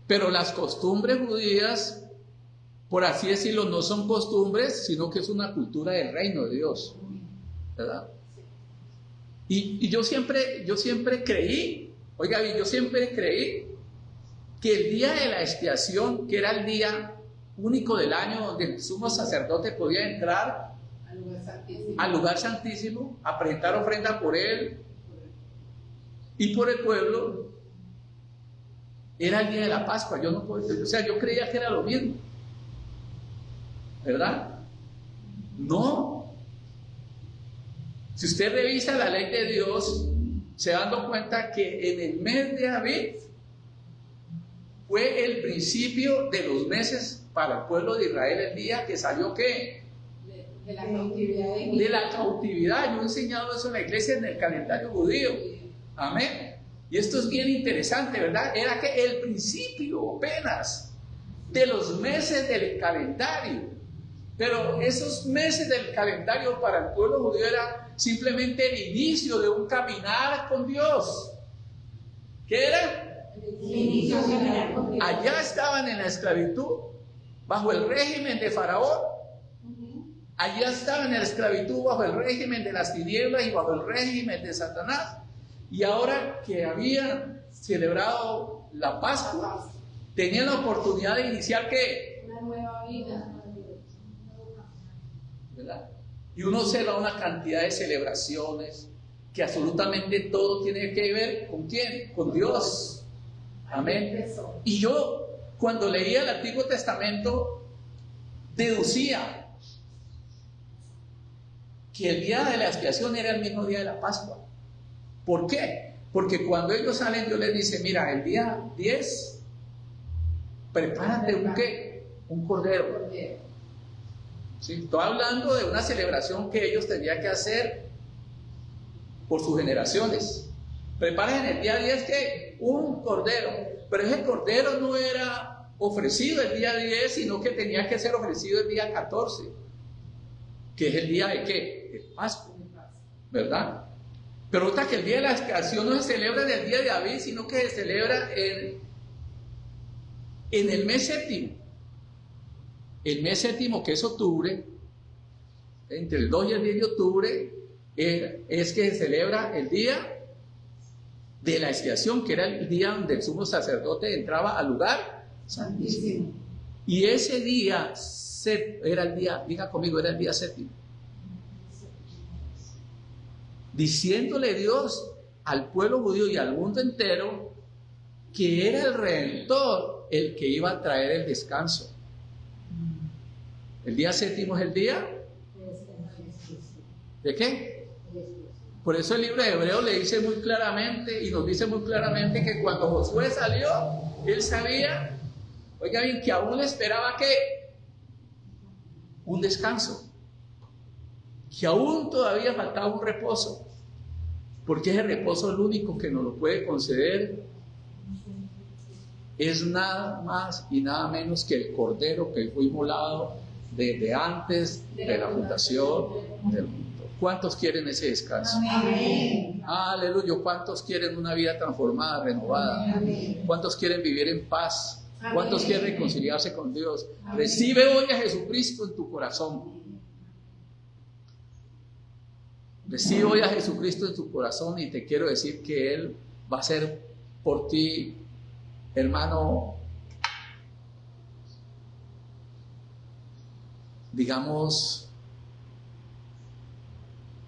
Pero las costumbres judías, por así decirlo, no son costumbres, sino que es una cultura del reino de Dios, ¿verdad? Y yo siempre creí, oiga, yo siempre creí que el día de la expiación, que era el día único del año donde el sumo sacerdote podía entrar al lugar santísimo, a presentar ofrenda por él y por el pueblo, era el día de la Pascua. Yo no podía, o sea, yo creía que era lo mismo, ¿verdad? No. Si usted revisa la ley de Dios, se va dando cuenta que en el mes de Abib fue el principio de los meses para el pueblo de Israel, el día que salió ¿qué? De la cautividad. De la cautividad. Yo he enseñado eso en la iglesia en el calendario judío. Amén. Y esto es bien interesante, ¿verdad? Era que el principio apenas de los meses del calendario. Pero esos meses del calendario para el pueblo judío era simplemente el inicio de un caminar con Dios. ¿Qué era? Allá estaban en la esclavitud, bajo el régimen de Faraón. Allá estaban en la esclavitud, bajo el régimen de las tinieblas y bajo el régimen de Satanás. Y ahora que habían celebrado la Pascua, tenían la oportunidad de iniciar ¿qué? Una nueva vida. ¿Verdad? Y uno se da una cantidad de celebraciones que absolutamente todo tiene que ver ¿con quién? Con Dios. Amén. Y yo, cuando leía el Antiguo Testamento, deducía que el día de la expiación era el mismo día de la Pascua. ¿Por qué? Porque cuando ellos salen, Dios les dice: mira, el día 10, prepárate un ¿qué? Un cordero. ¿Sí? Estoy hablando de una celebración que ellos tenían que hacer por sus generaciones. Preparen el día 10 ¿qué? Un cordero. Pero ese cordero no era ofrecido el día 10, sino que tenía que ser ofrecido el día 14, que es el día de ¿qué? De Pascua, ¿verdad? Pero nota que el día de la expiación no se celebra en el día de Abib, sino que se celebra en el mes séptimo. El mes séptimo, que es octubre, entre el 2 y el 10 de octubre, es que se celebra el día de la expiación, que era el día donde el sumo sacerdote entraba al lugar santísimo. Y ese día era el día, diga conmigo, era el día séptimo. Diciéndole Dios al pueblo judío y al mundo entero que era el Redentor el que iba a traer el descanso. El día séptimo es el día ¿de qué? Por eso el libro de Hebreos le dice muy claramente, y nos dice muy claramente, que cuando Josué salió, él sabía, oiga bien, que aún le esperaba ¿qué? Un descanso, que aún todavía faltaba un reposo, porque ese reposo es el único que nos lo puede conceder. Es nada más y nada menos que el cordero que fue inmolado desde antes de la fundación del mundo. ¿Cuántos quieren ese descanso? Amén. Aleluya. ¿Cuántos quieren una vida transformada, renovada? Amén. ¿Cuántos quieren vivir en paz? Amén. ¿Cuántos quieren reconciliarse con Dios? Amén. Recibe hoy a Jesucristo en tu corazón. Recibe hoy a Jesucristo en tu corazón, y te quiero decir que Él va a ser por ti, hermano, digamos,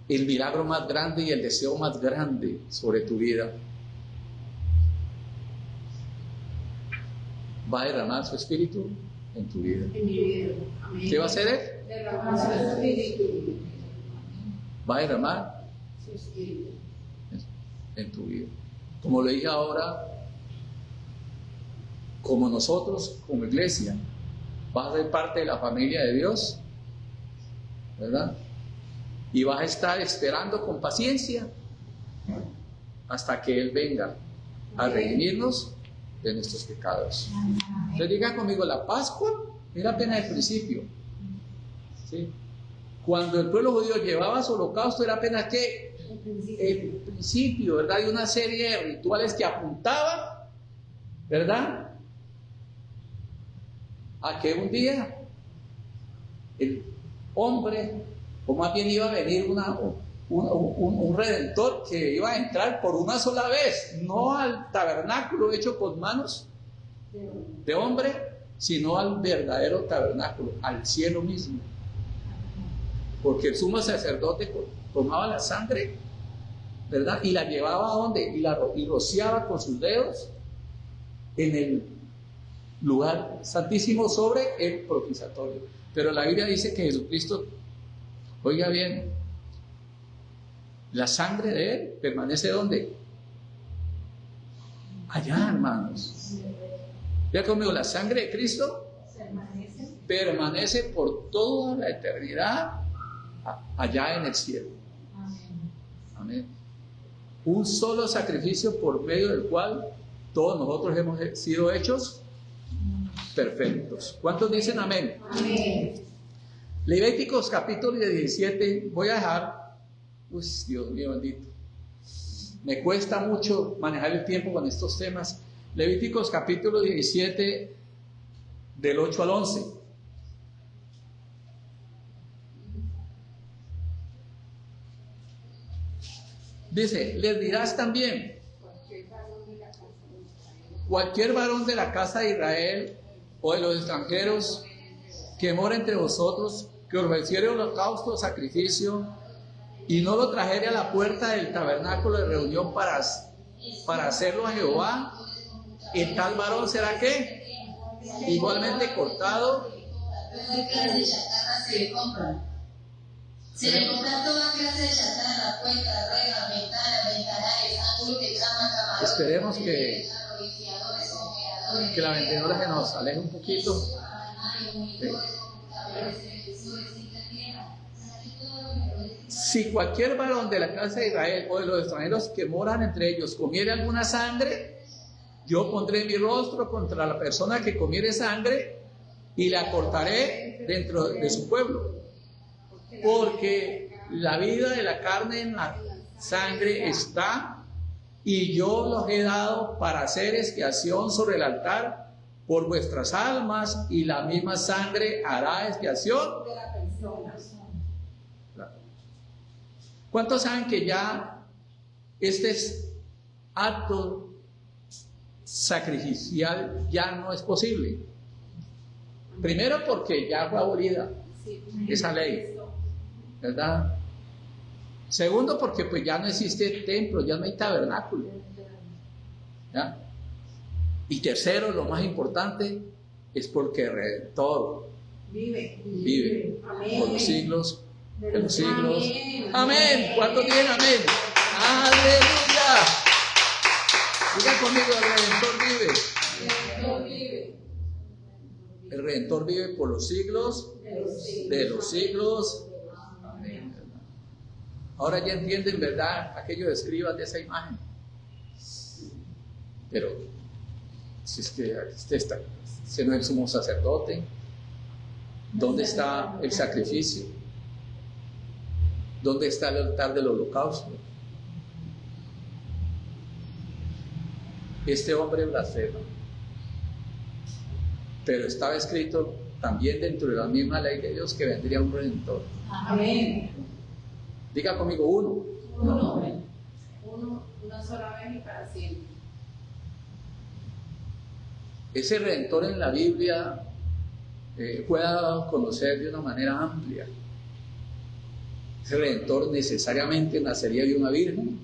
el milagro más grande y el deseo más grande sobre tu vida. Va a derramar su espíritu en tu vida. En mi vida. Amén. ¿Qué va a hacer Él? Derramar su espíritu. Va a derramar Su espíritu. en tu vida. Como lo dije ahora, como nosotros, como iglesia, vas a ser parte de la familia de Dios, ¿verdad? Y vas a estar esperando con paciencia hasta que Él venga a redimirnos de nuestros pecados. Entonces diga conmigo, la Pascua era apenas el principio, ¿sí? Cuando el pueblo judío llevaba su holocausto era apenas ¿qué? El principio, ¿verdad? Hay una serie de rituales que apuntaban, ¿verdad?, a que un día el hombre, o más bien iba a venir un redentor que iba a entrar por una sola vez, no al tabernáculo hecho con manos de hombre, sino al verdadero tabernáculo, al cielo mismo. Porque el sumo sacerdote tomaba la sangre, ¿verdad? Y la llevaba a ¿dónde? Y rociaba con sus dedos en el lugar santísimo sobre el propiciatorio. Pero la Biblia dice que Jesucristo, oiga bien, la sangre de Él permanece ¿dónde? Allá, hermanos. Vea conmigo, la sangre de Cristo permanece por toda la eternidad allá en el cielo. Amén. Un solo sacrificio por medio del cual todos nosotros hemos sido hechos perfectos. ¿Cuántos dicen amén? Amén. Levíticos capítulo 17, voy a dejar, Dios mío bendito, me cuesta mucho manejar el tiempo con estos temas. Levíticos capítulo 17, del 8 al 11. Dice, les dirás también, cualquier varón de la casa de Israel o de los extranjeros que mora entre vosotros, que ofreciere holocausto o sacrificio y no lo trajere a la puerta del tabernáculo de reunión para hacerlo a Jehová, el tal varón será ¿qué? Igualmente cortado. Se le compra toda clase de chatarra, puertas, rejas, ventanas, ventanales, ángulos de cama, camarotes. Esperemos que la vendedora se nos aleje un poquito. Sí. Si cualquier varón de la casa de Israel o de los extranjeros que moran entre ellos comiere alguna sangre, yo pondré mi rostro contra la persona que comiere sangre y la cortaré dentro de su pueblo. Porque la vida de la carne en la sangre está, y yo los he dado para hacer expiación sobre el altar por vuestras almas, y la misma sangre hará expiación De la persona. ¿Cuántos saben que ya este acto sacrificial ya no es posible? Primero porque ya fue abolida esa ley, ¿verdad? Segundo porque pues ya no existe templo, ya no hay tabernáculo, ¿ya? Y tercero, lo más importante, es porque el Redentor vive por los siglos de los siglos. Amén. ¿Cuántos tienen amén? Aleluya. Diga conmigo, el Redentor vive. El Redentor vive por los siglos de los siglos. Amén. Ahora ya entienden, ¿verdad? Aquellos escribas de esa imagen. Pero si es que este está, si no es el sumo sacerdote, ¿dónde está el sacrificio? ¿Dónde está el altar del holocausto? Este hombre blasfema. Pero estaba escrito también dentro de la misma ley de Dios que vendría un redentor. Amén. Diga conmigo uno. Una sola vez y para siempre. Ese redentor en la Biblia fue dado a conocer de una manera amplia. Ese redentor necesariamente nacería de una virgen.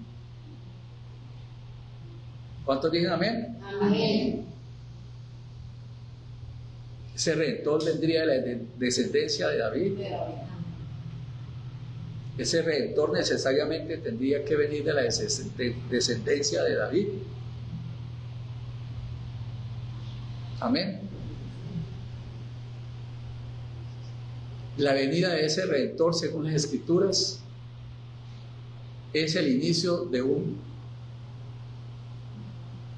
¿Cuántos dicen amén? Amén. Ese redentor vendría de la descendencia de David. Ese redentor necesariamente tendría que venir de la descendencia de David. Amén. La venida de ese redentor, según las Escrituras, es el inicio de un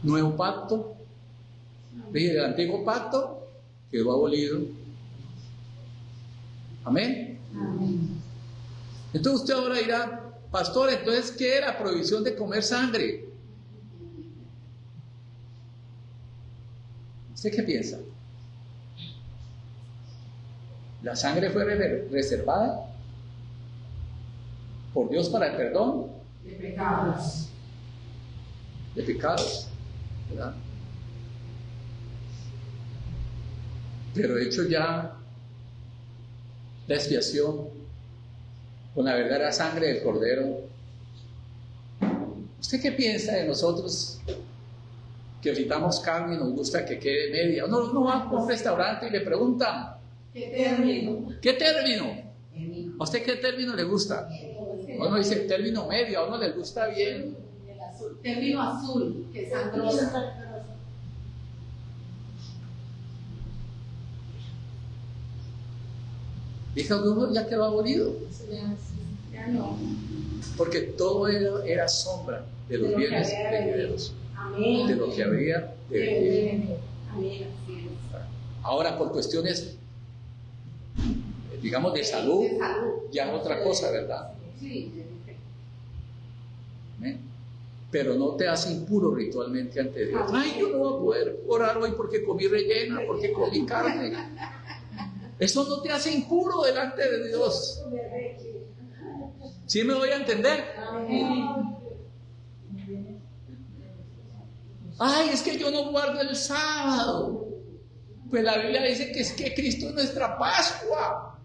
nuevo pacto. El antiguo pacto quedó abolido. Amén. Amén. Entonces usted ahora dirá, pastor, entonces ¿qué era prohibición de comer sangre? ¿Usted qué piensa? ¿La sangre fue reservada? por Dios para el perdón de pecados. de pecados, ¿verdad? Pero hecho ya la expiación con la verdadera sangre del Cordero, ¿usted qué piensa de nosotros que fritamos carne y nos gusta que quede media? Uno va a un restaurante y le preguntan, ¿Qué término? ¿qué término? ¿A usted qué término le gusta? Uno dice término medio, a uno le gusta bien. El azul. Término azul, que es sangrosa. Dijo que uno ya quedó aburrido, Ya no. porque todo era sombra de los bienes venideros, Amén. de lo que había de venir. Amén. Así es. Ahora, por cuestiones, digamos, de salud, De salud. ya es otra cosa, ¿verdad? Sí. ¿Eh? Pero no te hace impuro ritualmente ante Dios. Ay, yo no voy a poder orar hoy porque comí rellena, porque comí carne. Eso no te hace impuro delante de Dios. ¿Sí me voy a entender? Ay, es que yo no guardo el sábado. Pues la Biblia dice que es que Cristo es nuestra Pascua.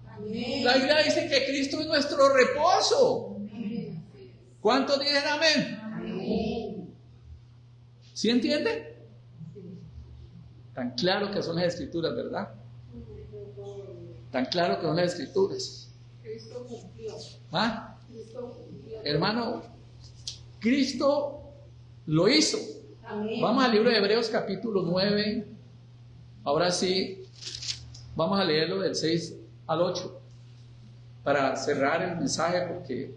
La Biblia dice que Cristo es nuestro reposo. ¿Cuántos dicen amén? ¿Sí entiende? Tan claro que son las Escrituras, ¿verdad? Tan claro que son las Escrituras. Cristo cumplió. ¿Ah? Cristo cumplió. Hermano, Cristo lo hizo. Amén. Vamos al libro de Hebreos capítulo 9. Ahora sí, vamos a leerlo del 6 al 8 para cerrar el mensaje, porque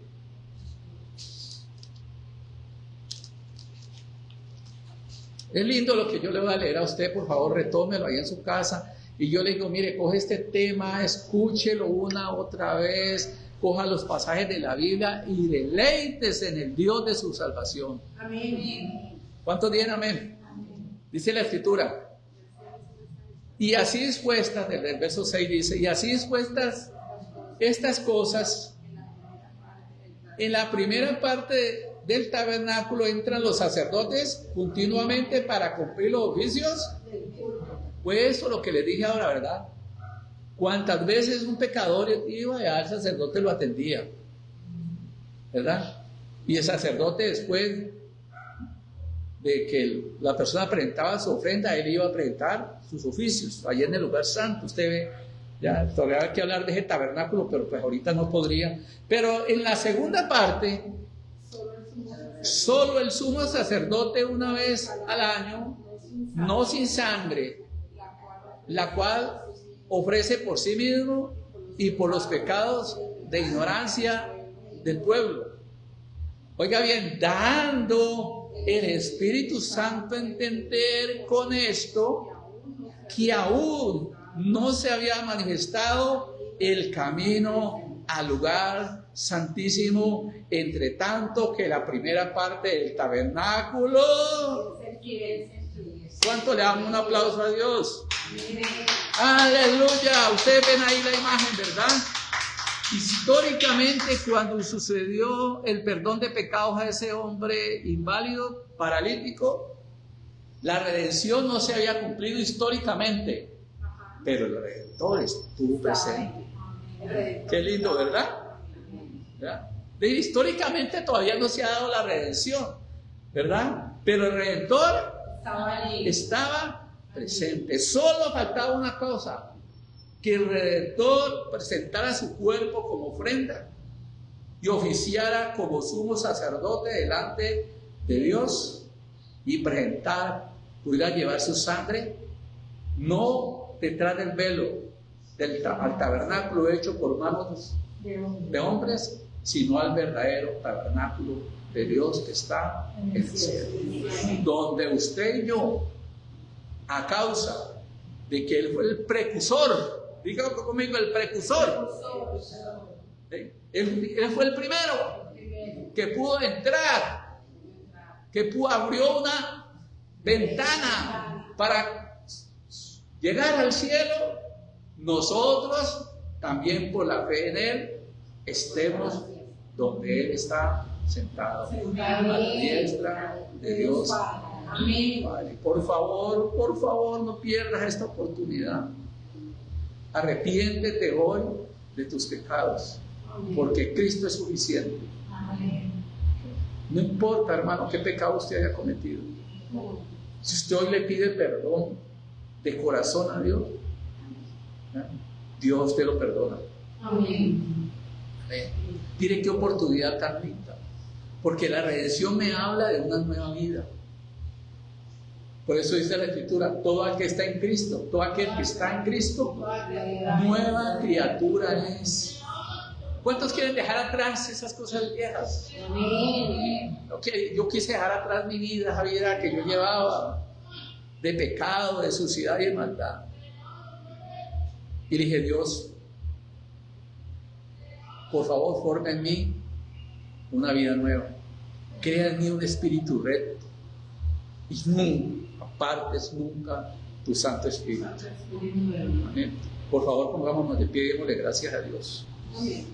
es lindo lo que yo le voy a leer a usted. Por favor, retómelo ahí en su casa. Y yo le digo, mire, coge este tema, escúchelo una otra vez, coja los pasajes de la Biblia y deleítese en el Dios de su salvación. Amén. ¿Cuántos dicen amén? Dice la Escritura. Y así dispuestas, del verso 6 dice, y así dispuestas estas cosas, en la primera parte del tabernáculo entran los sacerdotes continuamente para cumplir los oficios. Pues eso es lo que les dije ahora, ¿verdad? Cuántas veces un pecador iba y al sacerdote lo atendía, ¿verdad? Y el sacerdote, después de que la persona presentaba su ofrenda, él iba a presentar sus oficios allá en el lugar santo. Usted ve, ya todavía hay que hablar de ese tabernáculo, pero pues ahorita no podría. Pero en la segunda parte, solo el sumo sacerdote una vez al año, no sin sangre, la cual ofrece por sí mismo y por los pecados de ignorancia del pueblo. Oiga bien, dando el Espíritu Santo a entender con esto que aún no se había manifestado el camino al lugar santísimo, entre tanto que la primera parte del tabernáculo. ¿Cuánto le damos un aplauso a Dios? Aleluya. Ustedes ven ahí la imagen, ¿verdad? Históricamente, cuando sucedió el perdón de pecados a ese hombre inválido, paralítico, la redención no se había cumplido históricamente, pero el Redentor estuvo presente. Qué lindo, ¿verdad? ¿Verdad? Históricamente todavía no se ha dado la redención, ¿verdad? Pero el Redentor estaba presente. Solo faltaba una cosa: que el Redentor presentara su cuerpo como ofrenda y oficiara como sumo sacerdote delante de Dios y pudiera llevar su sangre, no detrás del velo al tabernáculo hecho por manos de hombres, sino al verdadero tabernáculo de Dios que está en el cielo, donde usted y yo, a causa de que Él fue el precursor, diga conmigo, el precursor, él fue el primero que pudo entrar, que abrió una ventana para llegar al cielo. Nosotros también, por la fe en Él, estemos donde Él está sentado a la diestra de Dios. Amén. Padre, por favor, no pierdas esta oportunidad. Arrepiéntete hoy de tus pecados, porque Cristo es suficiente. No importa, hermano, qué pecado usted haya cometido. Si usted hoy le pide perdón de corazón a Dios, Dios te lo perdona. Amén. Mire qué oportunidad tan linda, porque la redención me habla de una nueva vida. Por eso dice la Escritura, todo aquel que está en Cristo, todo aquel que está en Cristo, nueva criatura es. ¿Cuántos quieren dejar atrás esas cosas viejas? Okay, yo quise dejar atrás mi vida, esa vida que yo llevaba de pecado, de suciedad y de maldad. Y dije, Dios, por favor, forma en mí una vida nueva. Crea en mí un espíritu recto. Y nunca apartes nunca tu Santo Espíritu. Amén. Por favor, pongámonos de pie y démosle gracias a Dios. Amén.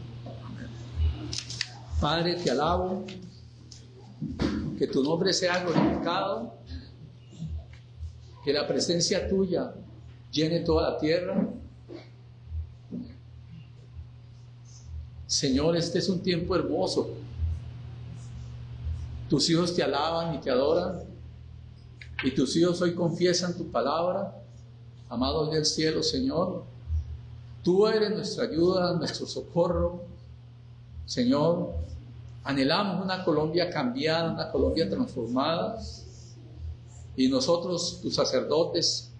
Padre, te alabo, que tu nombre sea glorificado, que la presencia tuya llene toda la tierra. Señor, este es un tiempo hermoso. Tus hijos te alaban y te adoran, y tus hijos hoy confiesan tu palabra. Amados del cielo, Señor, tú eres nuestra ayuda, nuestro socorro. Señor, anhelamos una Colombia cambiada, una Colombia transformada, y nosotros, tus sacerdotes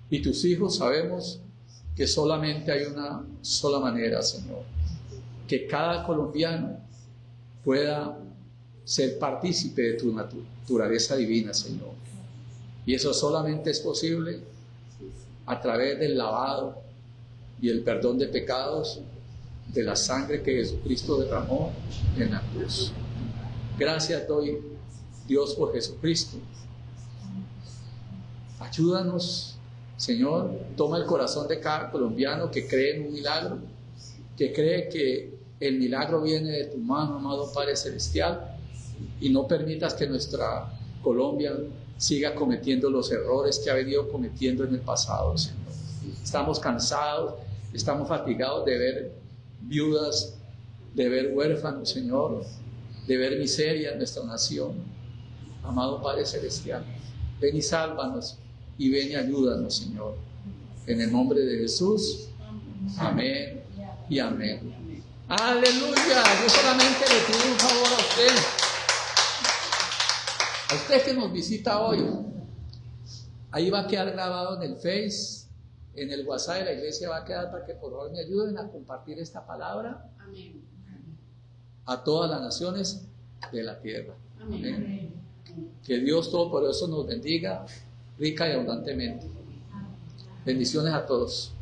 y tus hijos, sabemos que solamente hay una sola manera, Señor, que cada colombiano pueda ser partícipe de tu naturaleza divina, Señor. Y eso solamente es posible a través del lavado y el perdón de pecados de la sangre que Jesucristo derramó en la cruz. Gracias doy, Dios, por Jesucristo. Ayúdanos, Señor. Toma el corazón de cada colombiano que cree en un milagro, que cree que el milagro viene de tu mano, amado Padre Celestial, y no permitas que nuestra Colombia siga cometiendo los errores que ha venido cometiendo en el pasado, Señor. Estamos cansados, estamos fatigados de ver viudas, de ver huérfanos, Señor, de ver miseria en nuestra nación. Amado Padre Celestial, ven y sálvanos y ven y ayúdanos, Señor. En el nombre de Jesús, amén y amén. Aleluya. Yo solamente le pido un favor a usted que nos visita hoy. Ahí va a quedar grabado en el Face, en el WhatsApp de la iglesia va a quedar, para que por favor me ayuden a compartir esta palabra. Amén. A todas las naciones de la tierra. Amén. Amén. Que Dios Todopoderoso nos bendiga rica y abundantemente. Bendiciones a todos.